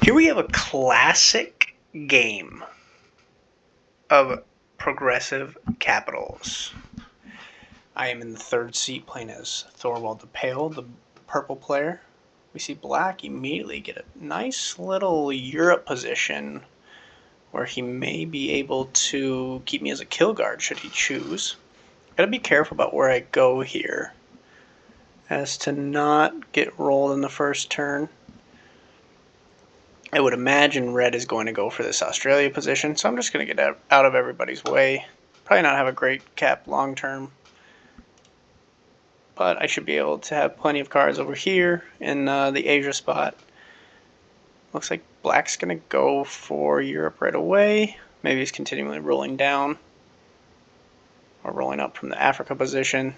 Here we have a classic game of progressive capitals. I am in the third seat playing as Thorwald the Pale, the purple player. We see black immediately get a nice little Europe position where he may be able to keep me as a kill guard should he choose. Gotta be careful about where I go here as to not get rolled in the first turn. I would imagine red is going to go for this Australia position, so I'm just going to get out of everybody's way. Probably not have a great cap long term, but I should be able to have plenty of cards over here in the Asia spot. Looks like black's going to go for Europe right away. Maybe he's continually rolling down or rolling up from the Africa position.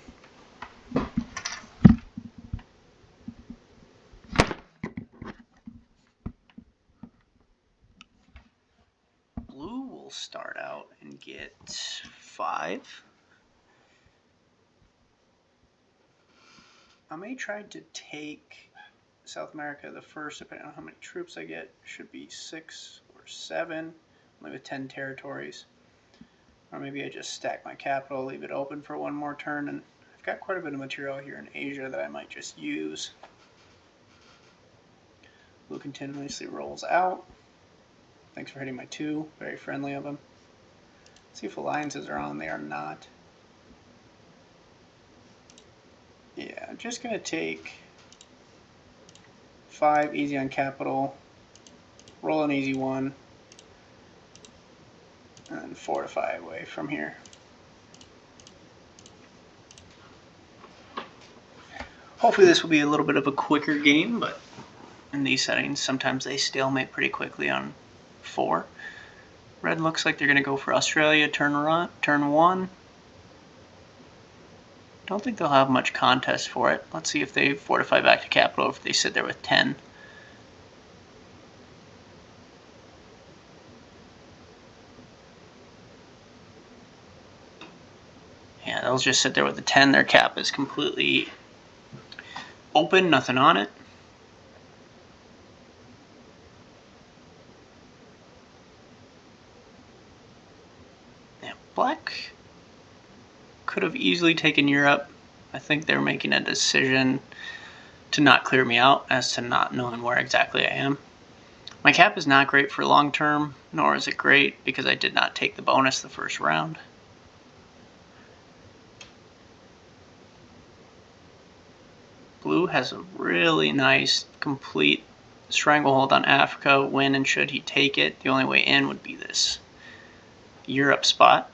Blue will start out and get 5. I may try to take South America the first, depending on how many troops I get. Should be 6 or 7, only with 10 territories. Or maybe I just stack my capital, leave it open for one more turn, and I've got quite a bit of material here in Asia that I might just use. Blue continuously rolls out. Thanks for hitting my 2, very friendly of him. Let's see if alliances are on, they are not. Yeah, I'm just going to take 5 easy on capital, roll an easy 1, and then fortify away from here. Hopefully this will be a little bit of a quicker game, but in these settings sometimes they stalemate pretty quickly on 4. Red looks like they're going to go for Australia turn 1. Don't think they'll have much contest for it. Let's see if they fortify back to capital or if they sit there with 10. Yeah, they'll just sit there with the 10. Their cap is completely open, nothing on it. Yeah, black could have easily taken Europe. I think they're making a decision to not clear me out as to not knowing where exactly I am. My cap is not great for long term, nor is it great because I did not take the bonus the first round. Blue has a really nice complete stranglehold on Africa when and should he take it. The only way in would be this Europe spot,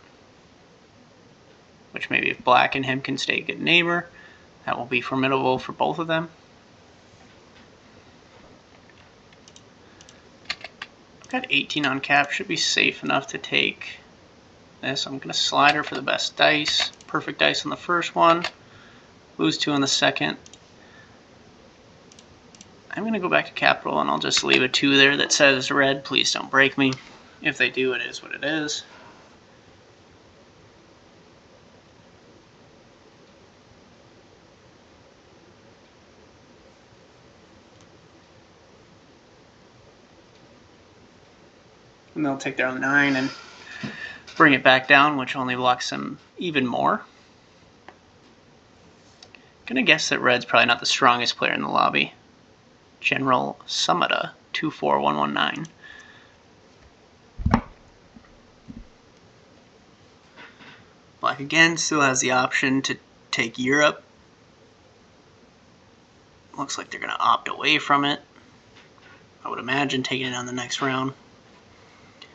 which maybe if black and him can stay a good neighbor, that will be formidable for both of them. I've got 18 on cap, should be safe enough to take this. I'm going to slide her for the best dice. Perfect dice on the first one, lose 2 on the second. I'm going to go back to capital and I'll just leave a 2 there that says red, please don't break me. If they do, it is what it is. And they'll take their 9 and bring it back down, which only blocks them even more. Gonna guess that red's probably not the strongest player in the lobby. General Sumida, 24119. Black again still has the option to take Europe. Looks like they're gonna opt away from it. I would imagine taking it on the next round.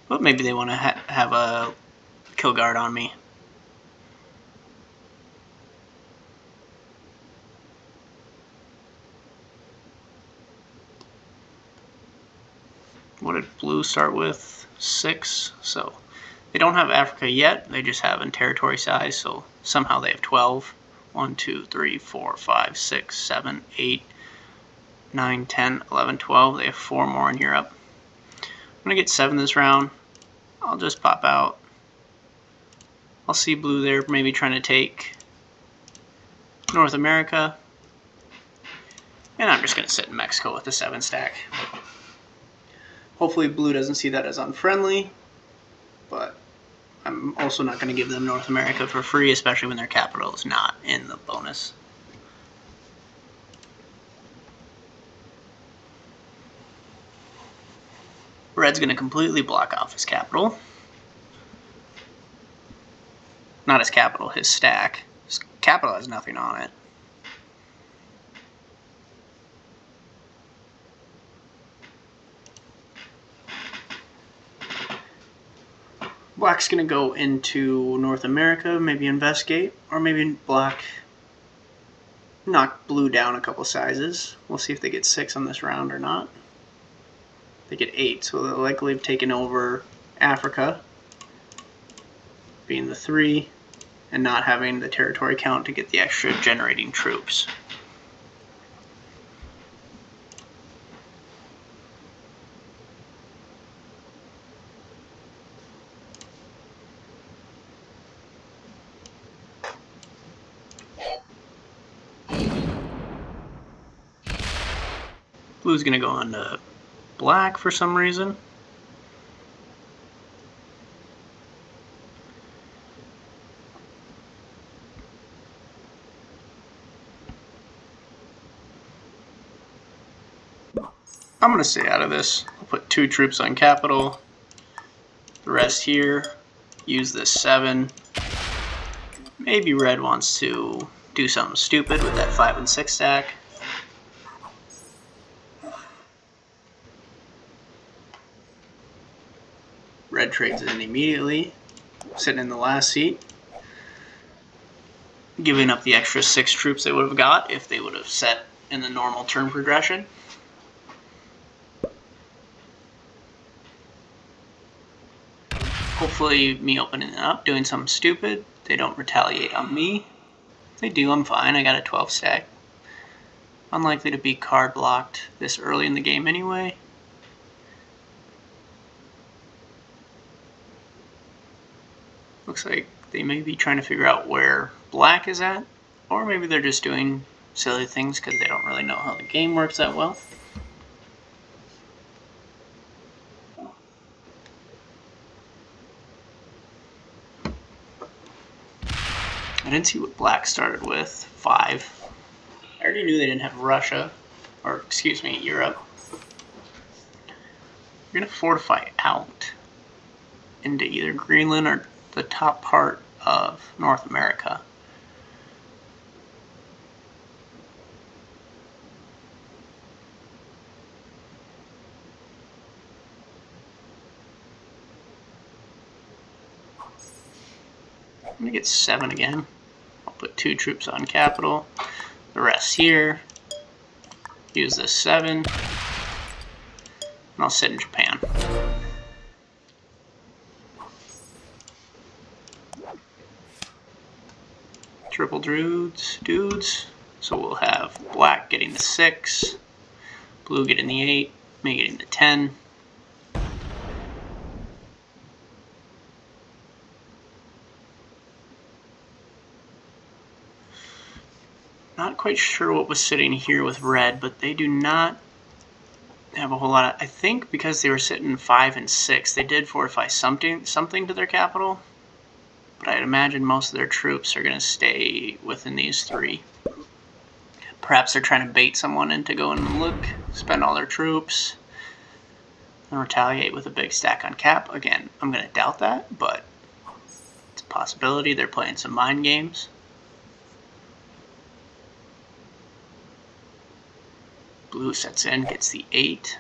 But maybe they want to have a kill guard on me. What did blue start with? 6. So they don't have Africa yet. They just have in territory size. So somehow they have 12. 1, 2, 3, 4, 5, 6, 7, 8, 9, 10, 11, 12. They have 4 more in Europe. I'm going to get 7 this round. I'll just pop out. I'll see blue there maybe trying to take North America. And I'm just going to sit in Mexico with the 7 stack. Hopefully blue doesn't see that as unfriendly, but I'm also not going to give them North America for free, especially when their capital is not in the bonus. Red's going to completely block off his capital. Not his capital, his stack. His capital has nothing on it. Black's going to go into North America, maybe investigate, or maybe black knock blue down a couple sizes. We'll see if they get 6 on this round or not. They get 8, so they'll likely have taken over Africa, being the 3, and not having the territory count to get the extra generating troops. Blue's going to go on to black for some reason. I'm going to stay out of this. I'll put 2 troops on capital. The rest here. Use this 7. Maybe red wants to do something stupid with that 5 and 6 stack. Red trades in immediately, sitting in the last seat, giving up the extra 6 troops they would have got if they would have set in the normal turn progression. Hopefully me opening it up, doing something stupid, they don't retaliate on me. If they do, I'm fine. I got a 12 stack. Unlikely to be card blocked this early in the game anyway. Looks like they may be trying to figure out where black is at, or maybe they're just doing silly things because they don't really know how the game works that well. I didn't see what black started with. 5. I already knew they didn't have Russia, or excuse me, Europe. You're going to fortify out into either Greenland or the top part of North America. I'm going to get 7 again. I'll put 2 troops on capital. The rest here. Use this 7. And I'll sit in Japan. Triple dudes. So we'll have black getting the 6, blue getting the 8, me getting the 10. Not quite sure what was sitting here with red, but they do not have a whole lot of, I think because they were sitting 5 and 6, they did fortify something to their capital. But I'd imagine most of their troops are going to stay within these 3. Perhaps they're trying to bait someone into going and look, spend all their troops, and retaliate with a big stack on cap. Again, I'm going to doubt that, but it's a possibility. They're playing some mind games. Blue sets in, gets the 8.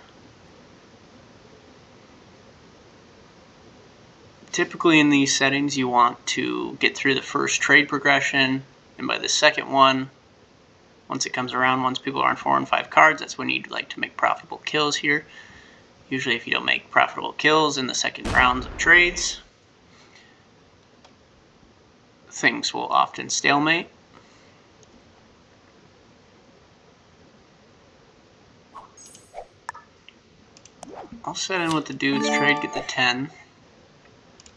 Typically in these settings you want to get through the first trade progression, and by the second one, once it comes around, once people are on 4 and 5 cards, that's when you'd like to make profitable kills here. Usually if you don't make profitable kills in the second rounds of trades, things will often stalemate. I'll set in with the dudes trade, get the 10.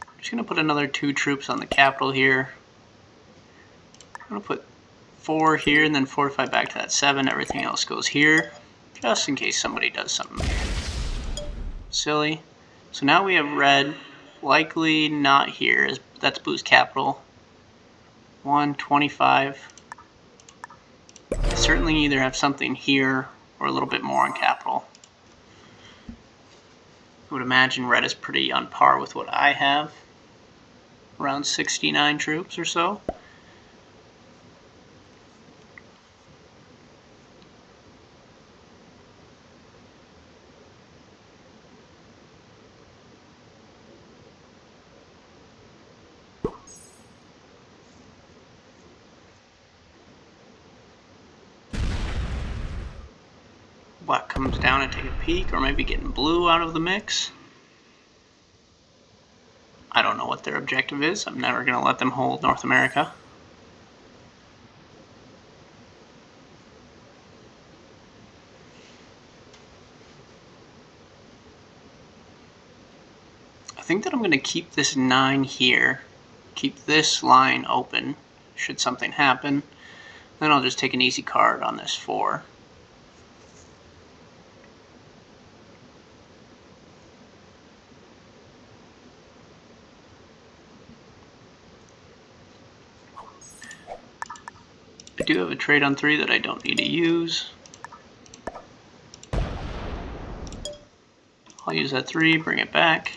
I'm just going to put another 2 troops on the capital here. I'm going to put 4 here and then fortify back to that 7. Everything else goes here, just in case somebody does something. silly. So now we have red, likely not here, as that's blue's capital. 125. Certainly either have something here or a little bit more on capital. I would imagine red is pretty on par with what I have, around 69 troops or so. Black comes down and take a peek, or maybe getting blue out of the mix. I don't know what their objective is. I'm never going to let them hold North America. I think that I'm going to keep this 9 here, keep this line open should something happen. Then I'll just take an easy card on this 4. I do have a trade on 3 that I don't need to use. I'll use that 3, bring it back.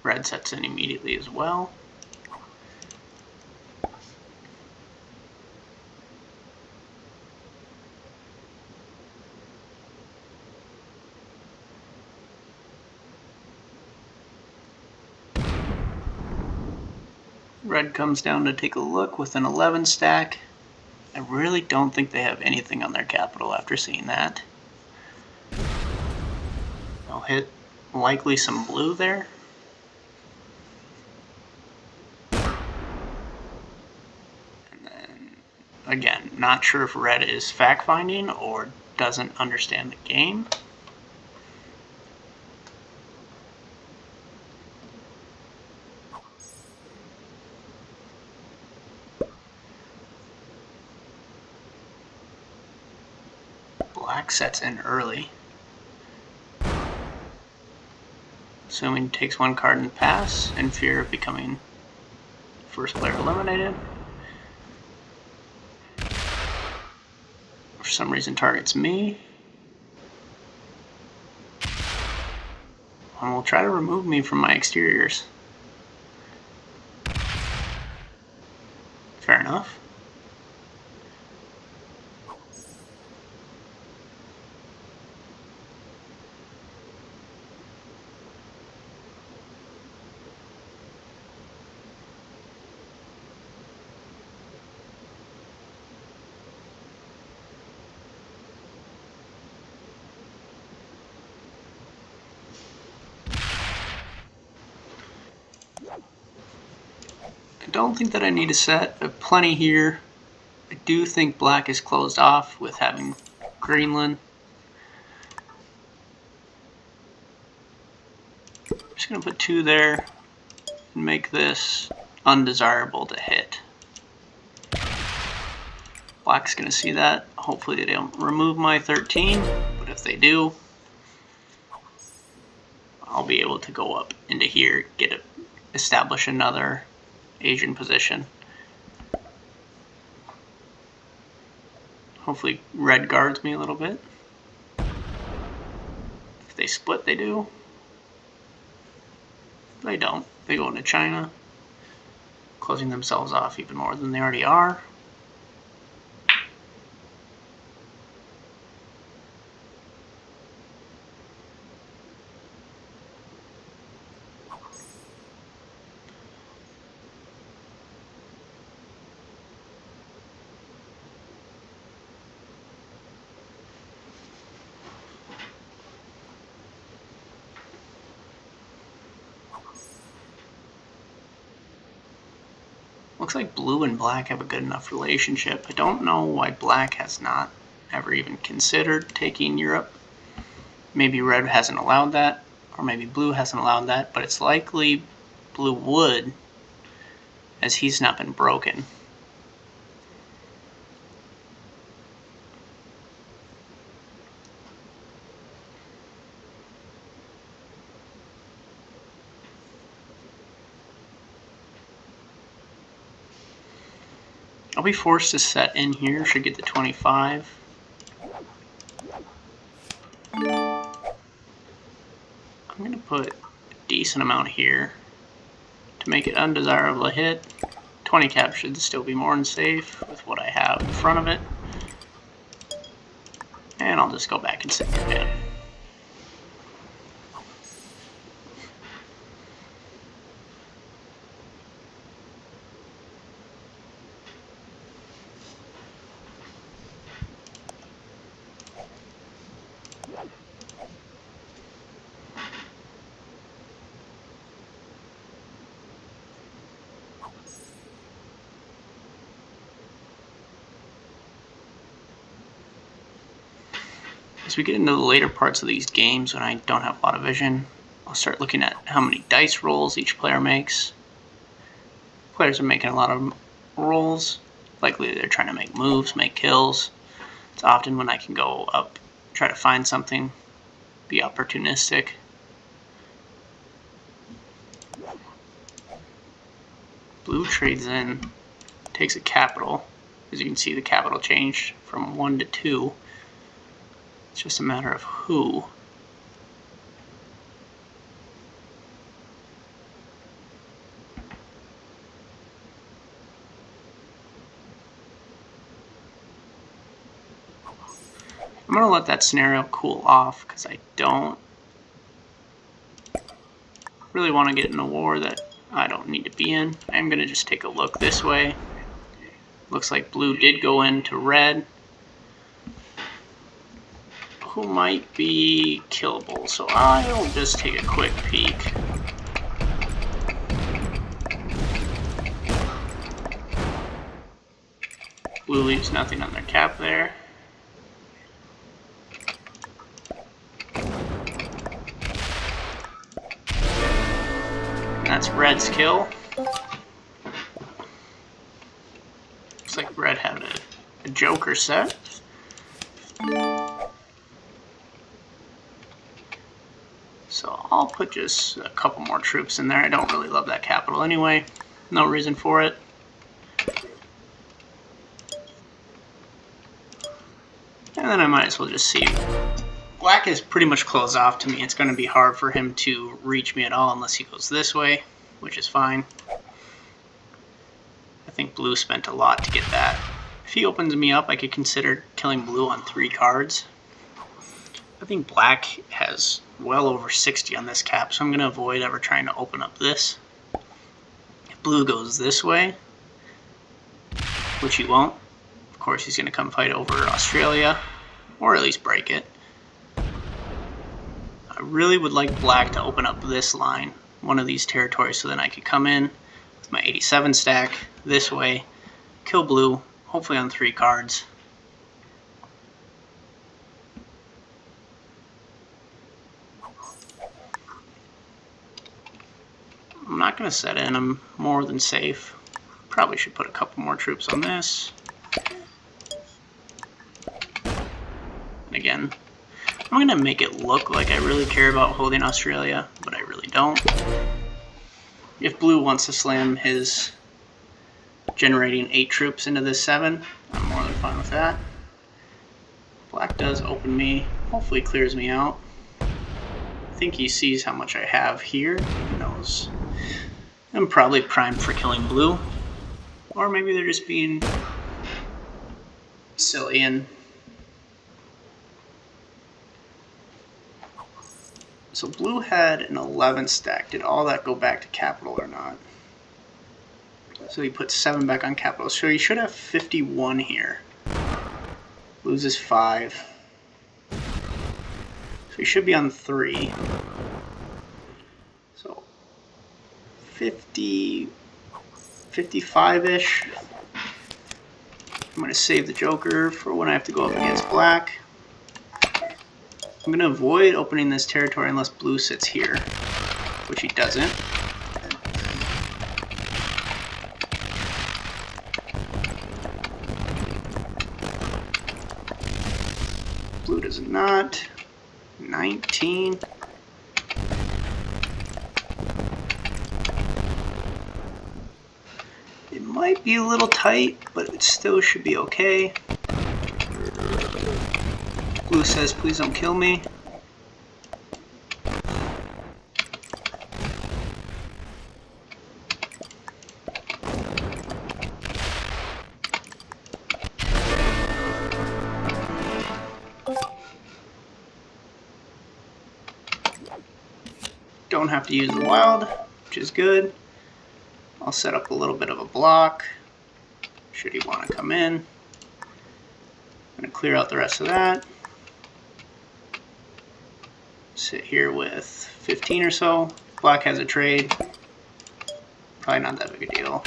Red sets in immediately as well. Red comes down to take a look with an 11 stack. I really don't think they have anything on their capital after seeing that. They'll hit likely some blue there. And then, again, not sure if red is fact-finding or doesn't understand the game. Black sets in early. Assuming he takes 1 card and pass, in fear of becoming first player eliminated. For some reason targets me. And will try to remove me from my exteriors. Fair enough. I don't think that I need a set. I have plenty here. I do think black is closed off with having Greenland. I'm just going to put 2 there and make this undesirable to hit. Black's going to see that. Hopefully they don't remove my 13, but if they do, I'll be able to go up into here, establish another Asian position. Hopefully red guards me a little bit. If they split, they do. They don't. They go into China, closing themselves off even more than they already are. Looks like blue and black have a good enough relationship. I don't know why black has not ever even considered taking Europe. Maybe red hasn't allowed that, or maybe blue hasn't allowed that, but it's likely blue would, as he's not been broken. I'll be forced to set in here, should get the 25. I'm going to put a decent amount here to make it undesirable to hit. 20 cap should still be more than safe with what I have in front of it. And I'll just go back and set commit. As we get into the later parts of these games, when I don't have a lot of vision, I'll start looking at how many dice rolls each player makes. Players are making a lot of rolls. Likely they're trying to make moves, make kills. It's often when I can go up, try to find something, be opportunistic. Blue trades in, takes a capital. As you can see, the capital changed from 1 to 2. It's just a matter of who. I'm going to let that scenario cool off because I don't really want to get in a war that I don't need to be in. I'm going to just take a look this way. Looks like blue did go into red, who might be killable, so I'll just take a quick peek. Blue leaves nothing on their cap there. And that's red's kill. Looks like red had a joker set. So I'll put just a couple more troops in there. I don't really love that capital anyway. No reason for it. And then I might as well just see. Black is pretty much closed off to me. It's going to be hard for him to reach me at all unless he goes this way, which is fine. I think blue spent a lot to get that. If he opens me up, I could consider killing blue on 3 cards. I think black has well over 60 on this cap, so I'm going to avoid ever trying to open up this. If blue goes this way, which he won't, of course he's going to come fight over Australia, or at least break it. I really would like black to open up this line, one of these territories, so then I could come in with my 87 stack this way, kill blue, hopefully on 3 cards. I'm not going to set in, I'm more than safe. Probably should put a couple more troops on this. And again, I'm going to make it look like I really care about holding Australia, but I really don't. If blue wants to slam his generating 8 troops into this 7, I'm more than fine with that. Black does open me, hopefully clears me out. I think he sees how much I have here. He knows I'm probably primed for killing blue. Or maybe they're just being silly and... So blue had an 11 stack. Did all that go back to capital or not? So he put 7 back on capital. So he should have 51 here. Loses 5. So he should be on 3. So 50, 55-ish. I'm going to save the joker for when I have to go up against black. I'm going to avoid opening this territory unless blue sits here, which he doesn't. Blue does not. 19. It might be a little tight, but it still should be okay. Blue says, please don't kill me. Don't have to use the wild, which is good. I'll set up a little bit of a block, should he want to come in. I'm going to clear out the rest of that. Sit here with 15 or so. Black has a trade. Probably not that big a deal.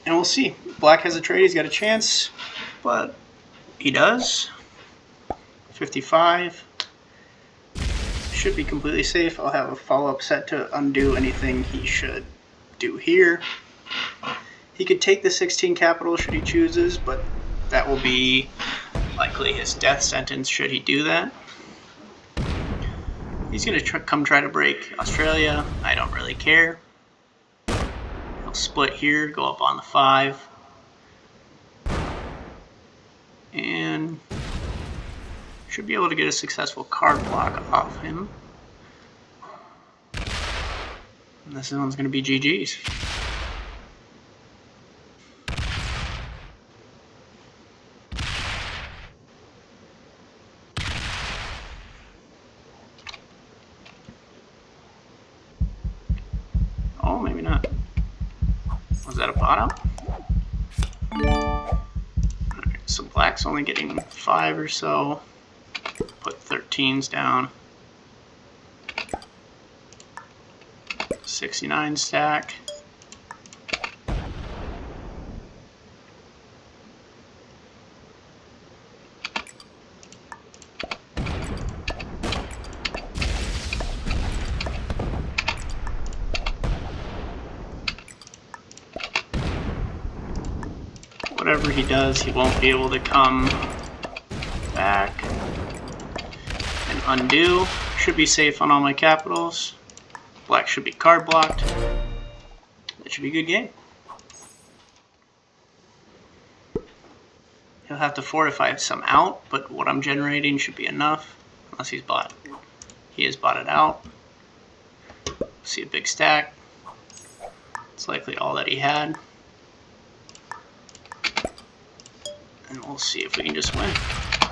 And we'll see. Black has a trade, he's got a chance, but he does. 55. Should be completely safe. I'll have a follow-up set to undo anything he should do here. He could take the 16 capital should he chooses, but that will be likely his death sentence should he do that. He's going to come try to break Australia. I don't really care. He'll split here, go up on the 5. And should be able to get a successful card block off him. And this one's going to be GG's. Oh, maybe not. Was that a bottom? Alright, so black's only getting 5 or so. Put 13s down. 69 stack. Whatever he does, he won't be able to come back and undo. Should be safe on all my capitals. Black should be card blocked. That should be a good game. He'll have to fortify some out, but what I'm generating should be enough. Unless he's bought. He has bought it out. See a big stack. It's likely all that he had. And we'll see if we can just win.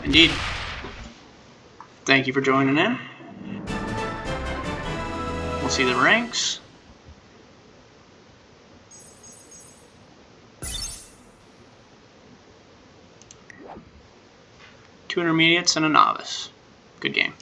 Indeed. Thank you for joining in. We'll see the ranks. 2 intermediates and a novice. Good game.